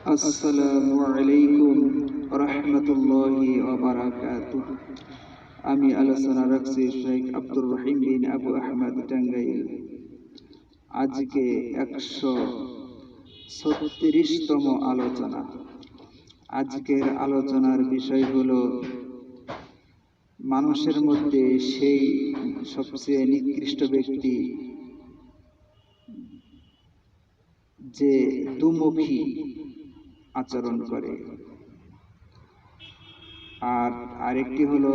আসসালামু আলাইকুম রহমতুল্লাহি ওয়া বারাকাতুহ। আমি আলোচনা রাখছি শেখ আব্দুর রহিম বিন আবু আহমদ টাঙ্গাইল। আজকে 136তম আলোচনা। আজকের আলোচনার বিষয় হলো মানুষের মধ্যে সেই সবচেয়ে নিকৃষ্ট ব্যক্তি যে দুমুখী আচরণ করে, আর আরেকটি হলো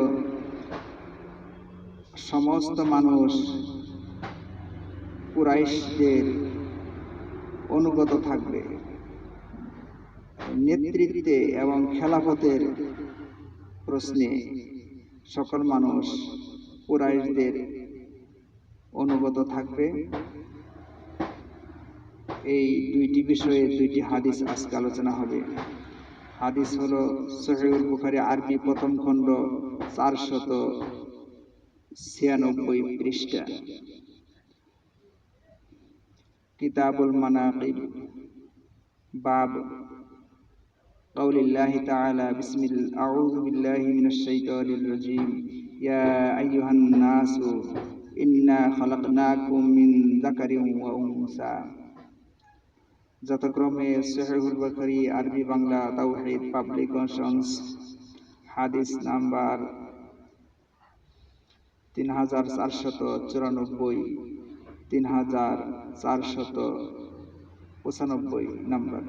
সমস্ত মানুষ কুরাইশদের অনুগত থাকবে। নেতৃত্বে এবং খেলাফতের প্রশ্নে সকল মানুষ কুরাইশদের অনুগত থাকবে। এই দুইটি বিষয়ে দুইটি হাদিস আজকে আলোচনা হবে। হাদিস হলো সহিহুল বুখারী আরবি প্রথম খণ্ড 496 পৃষ্ঠা, কিতাবুল মানাকিব, বাব কাউলিল্লাহি তাআলা আউযু বিল্লাহি মিনাশ শাইতানির রাজীম ইয়া আইয়ুহান নাসু ইন্না খালাকনাকুম মিন যাকারিন ওয়া উনসা। যথাক্রমে সহিহুল বুখারী আরবি বাংলা তাওহীদ পাবলিকেশনস হাদিস নাম্বার 3494, 3495 নাম্বার।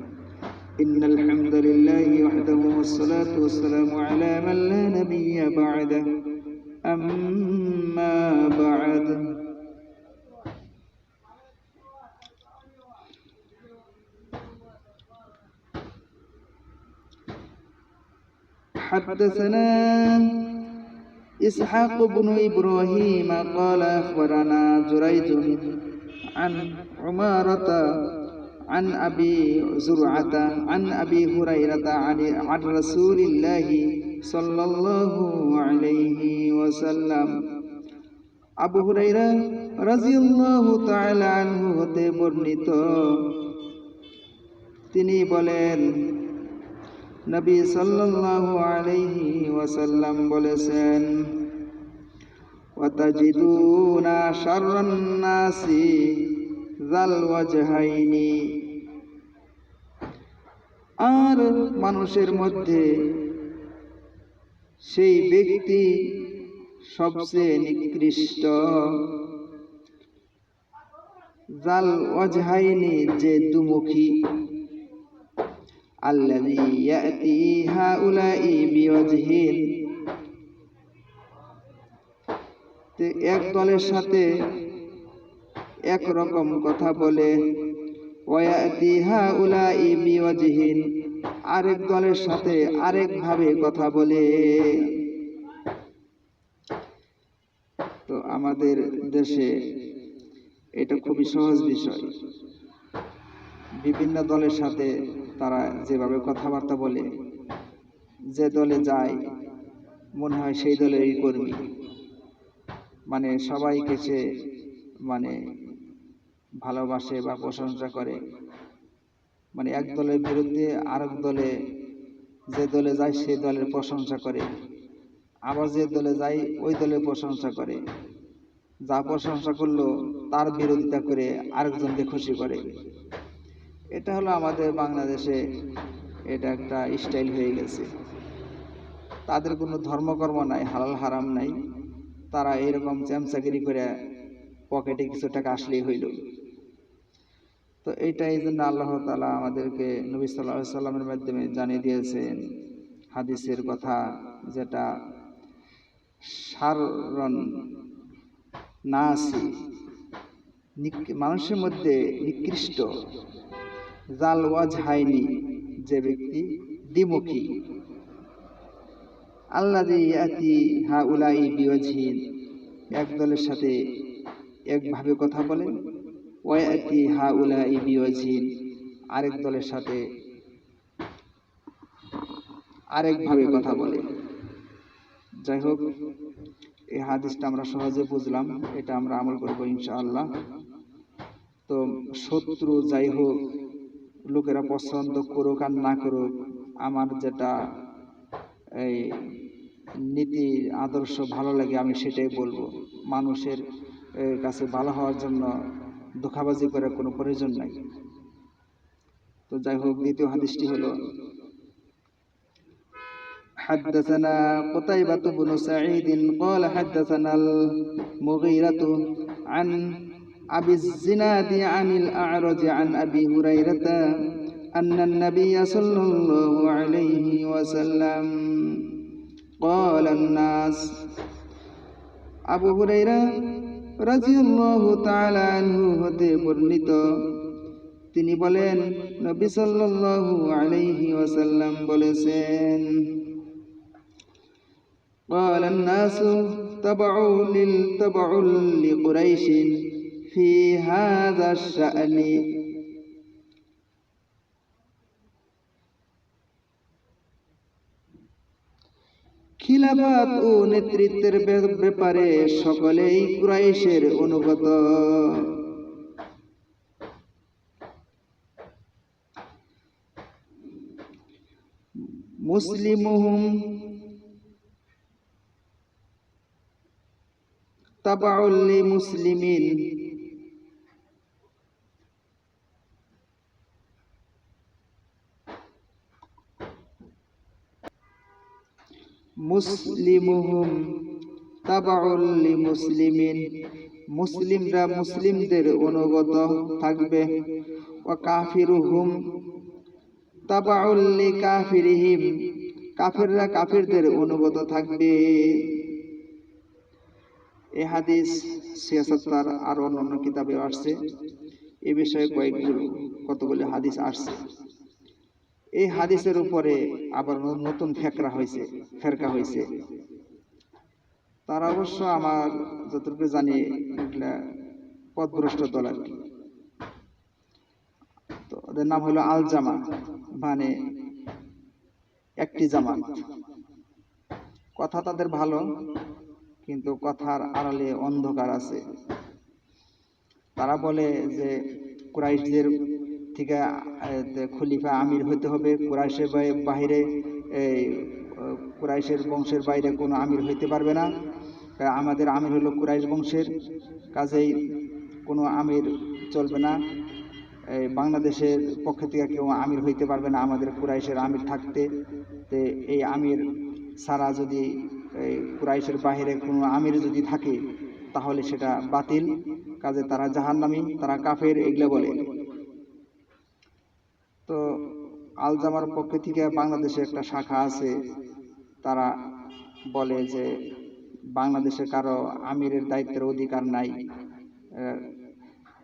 ইন্নাল হামদুলিল্লাহি ওয়াহদাহু ওয়াসসালাতু ওয়াসসালামু আলা মান লা নাবিয়্যা বা'দাহু আম্মা বা'দ। حدثنا إسحاق بن إبراهيم قال أخبرنا جريج عن عمارة عن أبي زرعة عن أبي هريرة عن رسول الله صلى الله عليه وسلم। আবু হুরায়রা রাদিয়াল্লাহু তাআলা আনহু হতে বর্ণিত, তিনি বলেন নবী সাল্লাল্লাহু আলাইহি ওয়াসাল্লাম বলেছেন, ওয়াতাজিদুনা শাররান নাসি যাল ওয়াজহাইনি, আর মানুষের মধ্যে সেই ব্যক্তি সবচেয়ে নিকৃষ্ট, যাল ওয়াজহাইনি যে দুমুখী, আল্লাযী ইয়াতি হাউলাই বিওয়াজহিন, এক দলের সাথে এক রকম কথা বলে, ওয়ায়াতি হাউলাই বিওয়াজহিন, আরেক দলের সাথে আরেক ভাবে কথা বলে। তো আমাদের দেশে এটা খুবই সহজ বিষয়। বিভিন্ন দলের সাথে তারা যেভাবে কথাবার্তা বলে, যে দলে যায় মনে হয় সেই দলেরই কর্মী, মানে সবাইকে সে মানে ভালোবাসে বা প্রশংসা করে। মানে এক দলের বিরুদ্ধে আরেক দলে, যে দলে যায় সেই দলের প্রশংসা করে, আবার যে দলে যায় ওই দলের প্রশংসা করে, যা প্রশংসা করলো তার বিরোধিতা করে আরেকজনকে খুশি করে। এটা হলো আমাদের বাংলাদেশে এটা একটা স্টাইল হয়ে গেছে। তাদের কোনো ধর্মকর্ম নাই, হালাল হারাম নাই, তারা এরকম চ্যামচাগিরি করে পকেটে কিছু টাকা আসলেই হইল। তো এইটাই জন্য আল্লাহ তাআলা আমাদেরকে নবী সাল্লাল্লাহু আলাইহি সাল্লামের মাধ্যমে জানিয়ে দিয়েছেন হাদিসের কথা, যেটা শাররুন নাসি, মানুষের মধ্যে নিকৃষ্ট, জাল ওয়াজহাইনি যে ব্যক্তি দ্বিমুখী, আল্লাযী ইয়াতি হাউলাই বিওয়াজহিন, এক দলের সাথে একভাবে কথা বলে, ওয়ায়াতি হাউলাই বিওয়াজহিন, আরেক দলের সাথে আরেকভাবে কথা বলে। যাই হোক, এই হাদিসটা আমরা সহজে বুঝলাম, এটা আমরা আমল করবো ইনশাআল্লাহ। তো শত্রু যাই হোক লোকেরা পছন্দ করুক আর না করুক, আমার যেটা এই নীতি আদর্শ ভালো লাগে আমি সেটাই বলবো। মানুষের কাছে ভালো হওয়ার জন্য ধোঁকাবাজি করার কোনো প্রয়োজন নাই। তো যাই হোক, দ্বিতীয় হাদিসটি হলো حدثنا قتيبة بن سعيد قال حدثنا المغيرة عن أبي الزناد عن الأعرج عن أبي هريرة أن النبي صلى الله عليه وسلم قال الناس আবু হুরায়রা রাদিয়াল্লাহু তাআলা আনহু হতে বর্ণিত, তিনি বলেন নবী সাল্লাল্লাহু আলাইহি ওয়াসাল্লাম বলেছেন, قال الناس تبع لقريش في هذا الشأن খিলাফত ও নেতৃত্বের ব্যাপারে সকলেই কুরাইশের অনুগত। মুসলিমুহুম তাবাউল লিমুসলিমিন, মুসলিমুহুম তাবাউল লিমুসলিমিন, মুসলিমরা মুসলিমদের অনুগত থাকবে। ওয়া কাফিরুহুম তাবাউল লিকাফিরিহিম, কাফিররা কাফিরদের অনুগত থাকবে। এই হাদিস সিয়াসাত্তার আর অন্যান্য কিতাবে আসছে। এ বিষয়ে কতগুলি হাদিস আসছে। এই হাদিসের উপরে আবার নতুন ফেরকা হয়েছে। তারা অবশ্য আমার যতটুকু জানি এগুলা পথভ্রষ্ট দল আর কি। তো ওদের নাম হলো আল জামাত, মানে একটি জামাত। কথা তাদের ভালো, কিন্তু কথার আড়ালে অন্ধকার আছে। তারা বলে যে কুরাইশদের থেকে খলিফা আমির হতে হবে, কুরাইশের বাহিরে কুরাইশের বংশের বাইরে কোনো আমির হইতে পারবে না। আমাদের আমির হলো কুরাইশ বংশের, কাজেই কোনো আমির চলবে না। বাংলাদেশের পক্ষ থেকে কেউ আমির হইতে পারবে না আমাদের কুরাইশের আমির থাকতে। তো এই আমির ছাড়া যদি কুরাইশের বাহিরে কোনো আমির যদি থাকে তাহলে সেটা বাতিল, কাজে তারা জাহান্নামী, তারা কাফের, এগুলা বলে। তো আল জামার পক্ষ থেকে বাংলাদেশে একটা শাখা আছে, তারা বলে যে বাংলাদেশে কারো আমিরের দায়িত্বের অধিকার নাই।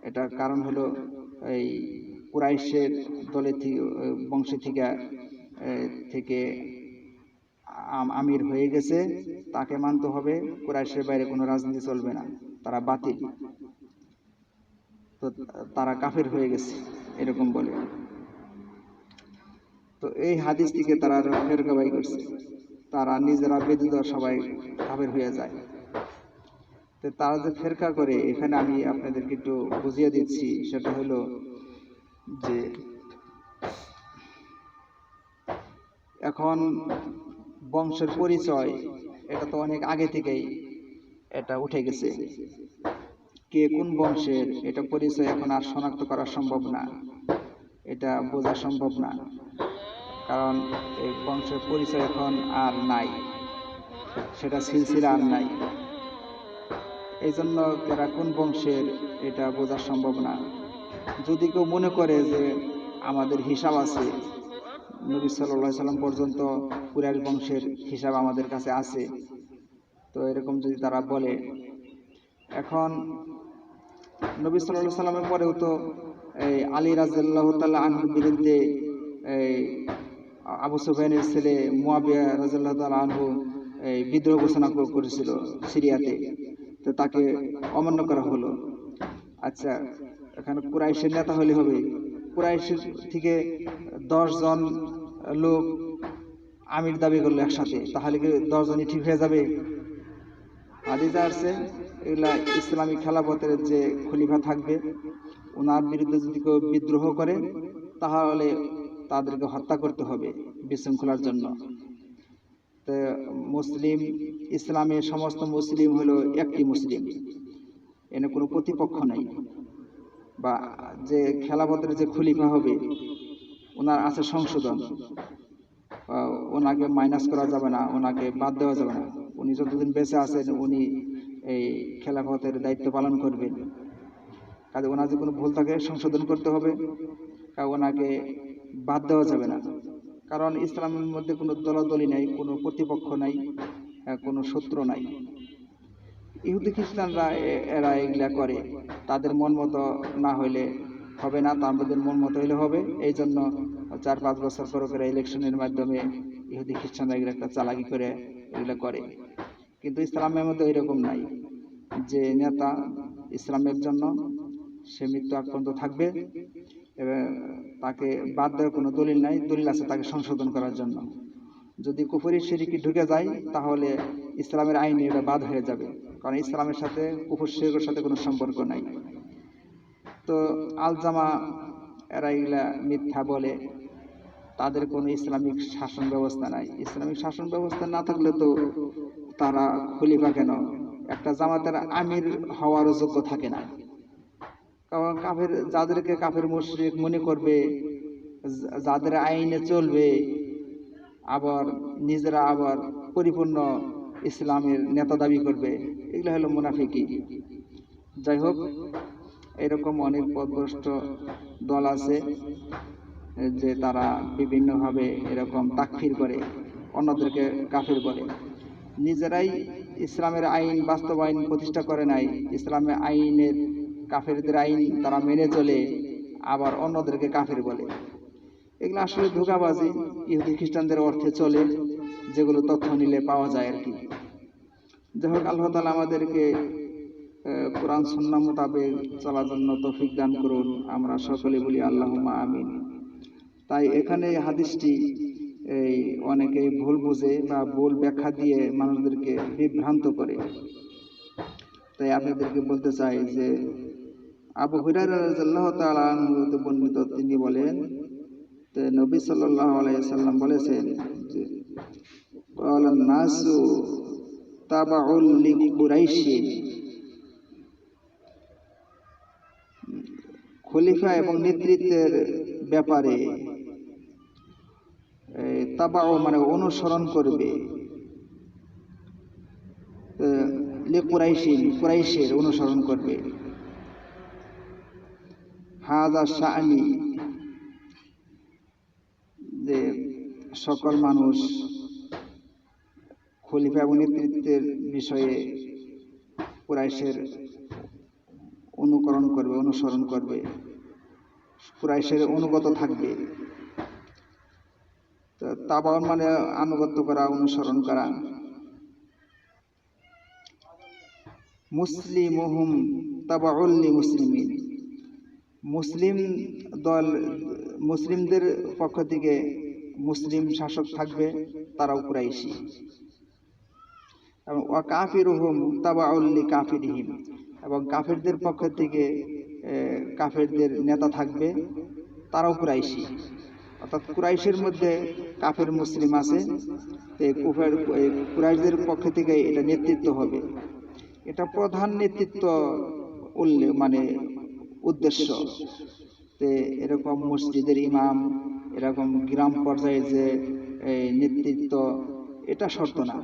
এটার কারণ হলো এই কুরাইশের দলে বংশ থেকে আমির হয়ে গেছে, তাকে মানতে হবে, কুরাইশের বাইরে কোনো রাজনীতি চলবে না, তারা বাতিল, তো তারা কাফের হয়ে গেছে, এরকম বলে। তো এই হাদিস থেকে তারা ফেরকাবাই করছে, তারা নিজেরা ব্যতীত সবাই কাফের হয়ে যায়। তো তারা যে ফেরকা করে, এখানে আমি আপনাদেরকে একটু বুঝিয়ে দিচ্ছি। সেটা হলো যে এখন বংশের পরিচয় এটা তো অনেক আগে থেকেই এটা উঠে গেছে। কে কোন বংশের এটা পরিচয় এখন আর শনাক্ত করা সম্ভব না, এটা বোঝা সম্ভব না, কারণ এই বংশের পরিচয় এখন আর নাই, সেটা সিলসিলা আর নাই। এই জন্য তারা কোন বংশের এটা বোঝা সম্ভব না। যদি কেউ মনে করে যে আমাদের হিসাব আছে, নবী সাল্লাল্লাহু আলাইহি সাল্লাম পর্যন্ত কুরাইশ বংশের হিসাব আমাদের কাছে আছে, তো এরকম যদি তারা বলে, এখন নবী সাল্লাল্লাহু আলাইহি সাল্লামের পরেও তো এই আলী রাদিয়াল্লাহু তাআলা আনহুর বিরুদ্ধে এই আবু সুফিয়ানের ছেলে মুয়াবিয়া রাদিয়াল্লাহু তাআলা আনহু এই বিদ্রোহ ঘোষণা করেছিল সিরিয়াতে, তো তাকে অমান্য করা হলো। আচ্ছা, এখানে কুরাইশের নেতা হলে হবে? কুরাইশের থেকে 10 জন লোক আমির দাবি করলো একসাথে, তাহলে কি 10 জনই ঠিক হয়ে যাবে? হাদিসে আসছে এগুলা ইসলামী খেলাফতের যে খলিফা থাকবে, ওনার বিরুদ্ধে যদি কেউ বিদ্রোহ করে তাহলে তাদেরকে হত্যা করতে হবে বিশৃঙ্খলার জন্য। তো মুসলিম, ইসলামের সমস্ত মুসলিম হলো একটি মুসলিম, এনে কোনো প্রতিপক্ষ নাই। বা যে খেলাফতের যে খলিফা হবে ওনার আছে সংশোধন, ওনাকে মাইনাস করা যাবে না, ওনাকে বাদ দেওয়া যাবে না। উনি যতদিন বেঁচে আছেন উনি এই খেলাফতের দায়িত্ব পালন করবেন। কাজে ওনার যে কোনো ভুল থাকে সংশোধন করতে হবে, ওনাকে বাদ দেওয়া যাবে না। কারণ ইসলামের মধ্যে কোনো দলাদলি নাই, কোনো প্রতিপক্ষ নাই, কোনো শত্রু নাই। ইহুদি খ্রিস্টানরা এরা এগুলা করে, তাদের মন মতো না হইলে হবে না, তাদের মন মতো হইলে হবে। এই জন্য 4-5 বছর পর করে ইলেকশনের মাধ্যমে ইহুদি খ্রিস্টানরা এগুলো একটা চালাকি করে এগুলো করে। কিন্তু ইসলামের মধ্যে এরকম নাই, যে নেতা ইসলামের জন্য সে মৃত্যু আগ পর্যন্ত থাকবে এবং তাকে বাদ দেওয়ার কোনো দলিল নাই। দলিল আছে তাকে সংশোধন করার জন্য। যদি কুফরি শিরকি ঢুকে যায় তাহলে ইসলামের আইনে এটা বাদ হয়ে যাবে, কারণ ইসলামের সাথে কুফর শিরকের সাথে কোনো সম্পর্ক নাই। তো আল জামা এরা এগুলা মিথ্যা বলে, তাদের কোনো ইসলামিক শাসন ব্যবস্থা নাই। ইসলামিক শাসন ব্যবস্থা না থাকলে তো তারা খলিফা কেন, একটা জামাতের আমির হওয়ার যোগ্য থাকে না। কারণ কাফের, যাদেরকে কাফের মুশরিক মনে করবে, যাদের আইনে চলবে, আবার নিজেরা আবার পরিপূর্ণ ইসলামের নেতা দাবি করবে, এগুলো হলো মুনাফিকি। যাই হোক, এরকম অনেক পথভ্রষ্ট দল আছে যে তারা বিভিন্নভাবে এরকম তাকফির করে, অন্যদেরকে কাফির বলে। নিজেরাই ইসলামের আইন বাস্তবায়ন প্রতিষ্ঠা করে নাই, ইসলামের আইনের কাফেরদের আইন তারা মেনে চলে, আবার অন্যদেরকে কাফির বলে। এগুলো আসলে ধোঁকাবাজি, ইহুদি খ্রিস্টানদের অর্থে চলে, যেগুলো তথ্য নিলে পাওয়া যায় আর কি। যাই হোক, আল্লাহ তাআলা আমাদেরকে কোরআন সুন্নাহ মোতাবেক চলার জন্য তৌফিক দান করুন। আমরা সকলে বলি আল্লাহুম্মা আমিন। তাই এখানে হাদিসটি অনেকে ভুল বুঝে বা ভুল ব্যাখ্যা দিয়ে মানুষদেরকে বিভ্রান্ত করে। তাই আপনাদেরকে বলতে চাই যে আবু হুরায়রা রাদিয়াল্লাহু তাআলা আনহু হতে বর্ণিত, তিনি বলেন যে নবী সাল্লাল্লাহু আলাইহি সাল্লাম বলেছেন যে ক্বালান নাসু তাবাউল লিকুরাইশিন, খলিফা এবং নেতৃত্বের ব্যাপারে তাবাউ মানে অনুসরণ করবে, লিকুরাইশিন কুরাইশের অনুসরণ করবে। হাযা শাআনি, যে সকল মানুষ খলিফা এবং নেতৃত্বের বিষয়ে কুরাইশের অনুকরণ করবে, অনুসরণ করবে, কুরাইশের অনুগত থাকবে। তাবাউন মানে আনুগত্য করা, অনুসরণ করা। মুসলিমুহুম তাবাউল লিমুসলিমিন, মুসলিম দল, মুসলিমদের পক্ষ থেকে মুসলিম শাসক থাকবে, তারাও কুরাইশি। এবং ওয়া কাফিরুহুম তাবাউল লিকাফিরিহিম, এবং কাফেরদের পক্ষ থেকে কাফেরদের নেতা থাকবে, তারাও কুরাইশি। অর্থাৎ কুরাইশের মধ্যে কাফের মুসলিম আছে, কুরাইশদের পক্ষ থেকে এটা নেতৃত্ব হবে। এটা প্রধান নেতৃত্ব মানে উদ্দেশ্য। এরকম মসজিদের ইমাম, এরকম গ্রাম পর্যায়ে যে নেতৃত্ব, এটা শর্ত না।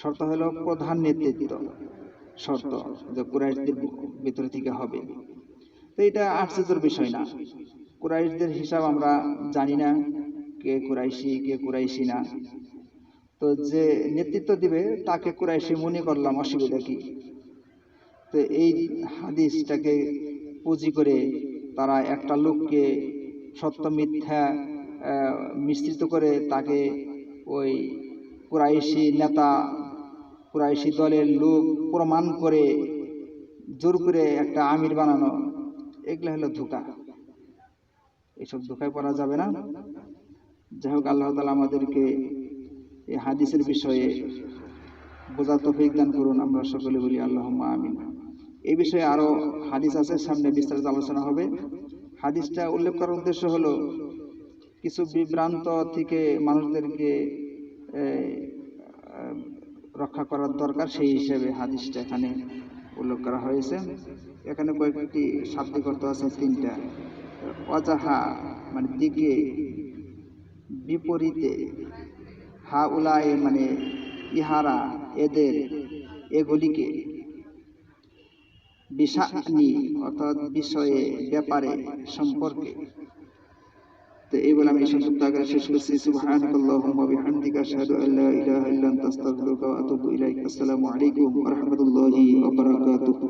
শর্ত হলো প্রধান নেতৃত্ব, শর্ত যে কুরাইশদের ভিতর থেকে হবে। তো এটা আশ্চর্যের বিষয় না। কুরাইশদের হিসাব আমরা জানি না, কে কুরাইশি কে কুরাইশি না। তো যে নেতৃত্ব দিবে তাকে কুরাইশি মনে করলাম, অসুবিধা কি? তো এই হাদিসটাকে পুঁজি করে তারা একটা লোককে সত্য মিথ্যা মিশ্রিত করে তাকে ওই কুরাইশি নেতা, কুরাইশি দলের লোক প্রমাণ করে জোর করে একটা আমির বানানো, এগুলো হলো ধোঁকা। এইসব ধোঁকায় পড়া যাবে না। যাই হোক, আল্লাহ তাআলা আমাদেরকে এই হাদিসের বিষয়ে বোঝার তৌফিক দান করুন। আমরা সকলে বলি আল্লাহুম্মা আমিন। এই বিষয়ে আরো হাদিস আছে, সামনে বিস্তারিত আলোচনা হবে। হাদিসটা উল্লেখ করার উদ্দেশ্য হলো কিছু বিভ্রান্ত থেকে মানুষদেরকে রক্ষা করার দরকার, সেই হিসেবে হাদিসটা এখানে উল্লেখ করা হয়েছে। এখানে কয়েকটি শাব্দিক অর্থ আছে, তিনটা। অজাহা মানে দিকে, বিপরীতে, হা উলায়ে মানে ইহারা, এদের, এগুলিকে, বিশানি অর্থাৎ বিষয়ে, ব্যাপারে, সম্পর্কে। তো এই বলে আমি সংক্ষিপ্ত আকারে শেষ করছি। সুবহানাকাল্লাহুম্মা ওয়া বিহামদিকা আশহাদু আল্লা ইলাহা ইল্লা আনতা আস্তাগফিরুকা ওয়া আতুবু ইলাইক। আসসালামু আলাইকুম ওয়া রাহমাতুল্লাহি ওয়া বারাকাতুহু।